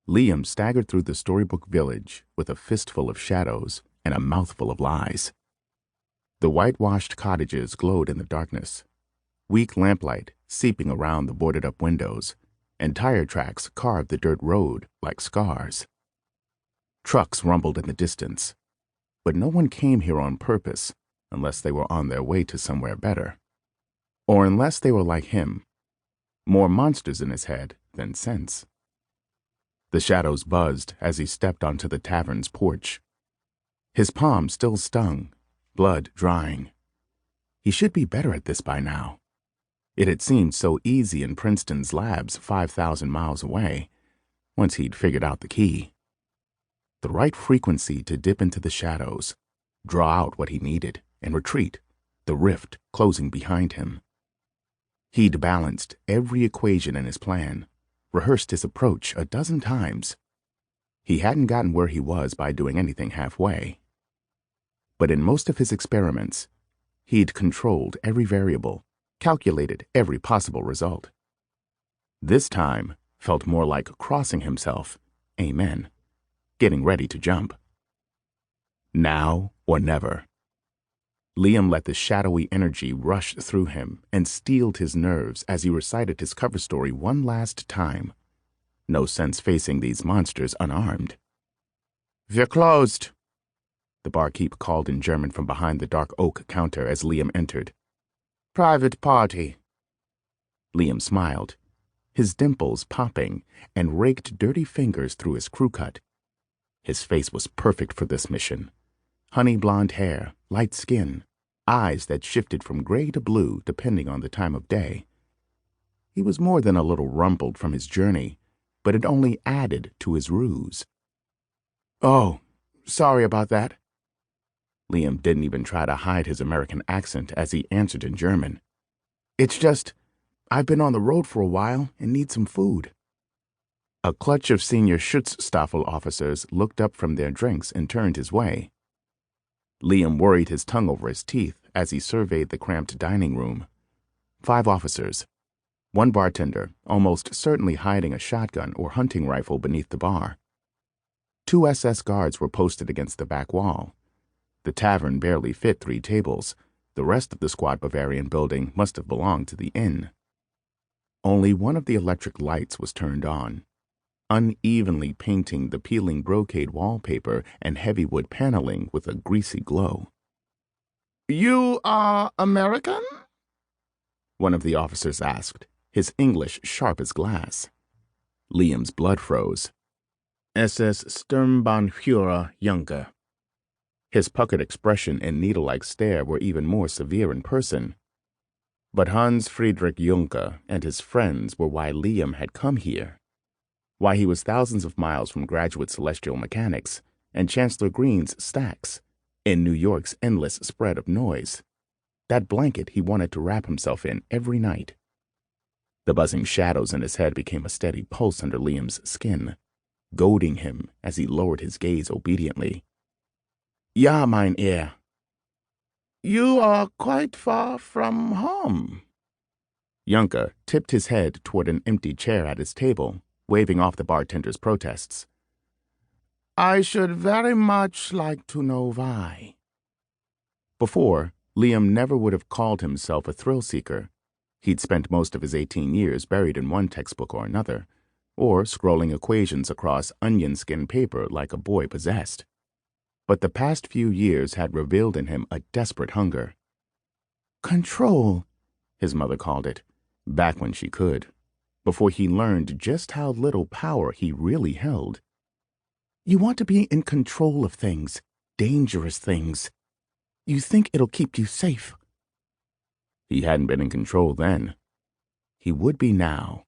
Liam staggered through the storybook village with a fistful of shadows and a mouthful of lies. The whitewashed cottages glowed in the darkness, weak lamplight seeping around the boarded-up windows, and tire tracks carved the dirt road like scars. Trucks rumbled in the distance, but no one came here on purpose unless they were on their way to somewhere better. Or unless they were like him, more monsters in his head than sense. The shadows buzzed as he stepped onto the tavern's porch. His palm still stung, blood drying. He should be better at this by now. It had seemed so easy in Princeton's labs 5,000 miles away, once he'd figured out the key. The right frequency to dip into the shadows, draw out what he needed, and retreat, the rift closing behind him. He'd balanced every equation in his plan, rehearsed his approach a dozen times. He hadn't gotten where he was by doing anything halfway. But in most of his experiments, he'd controlled every variable, calculated every possible result. This time felt more like crossing himself, amen, getting ready to jump. Now or never. Liam let the shadowy energy rush through him and steeled his nerves as he recited his cover story one last time. No sense facing these monsters unarmed. "Wir closed," the barkeep called in German from behind the dark oak counter as Liam entered. "Private party." Liam smiled, his dimples popping, and raked dirty fingers through his crew cut. His face was perfect for this mission. Honey blonde hair, light skin, eyes that shifted from gray to blue depending on the time of day. He was more than a little rumpled from his journey, but it only added to his ruse. "Oh, sorry about that." Liam didn't even try to hide his American accent as he answered in German. "It's just, I've been on the road for a while and need some food." A clutch of senior Schutzstaffel officers looked up from their drinks and turned his way. Liam worried his tongue over his teeth as he surveyed the cramped dining room. 5 officers. 1 bartender, almost certainly hiding a shotgun or hunting rifle beneath the bar. 2 SS guards were posted against the back wall. The tavern barely fit 3 tables. The rest of the squat Bavarian building must have belonged to the inn. Only one of the electric lights was turned on, unevenly painting the peeling brocade wallpaper and heavy wood paneling with a greasy glow. "You are American?" one of the officers asked, his English sharp as glass. Liam's blood froze. "SS Sturmbannführer Junker." His puckered expression and needle-like stare were even more severe in person. But Hans Friedrich Juncker and his friends were why Liam had come here. Why he was thousands of miles from graduate celestial mechanics and Chancellor Green's stacks, in New York's endless spread of noise. That blanket he wanted to wrap himself in every night. The buzzing shadows in his head became a steady pulse under Liam's skin, goading him as he lowered his gaze obediently. "Ja, mein Herr." "You are quite far from home." Juncker tipped his head toward an empty chair at his table, waving off the bartender's protests. "I should very much like to know why." Before, Liam never would have called himself a thrill-seeker. He'd spent most of his 18 years buried in one textbook or another, or scrolling equations across onion-skin paper like a boy possessed. But the past few years had revealed in him a desperate hunger. "Control," his mother called it, back when she could, before he learned just how little power he really held. "You want to be in control of things, dangerous things. You think it'll keep you safe." He hadn't been in control then. He would be now.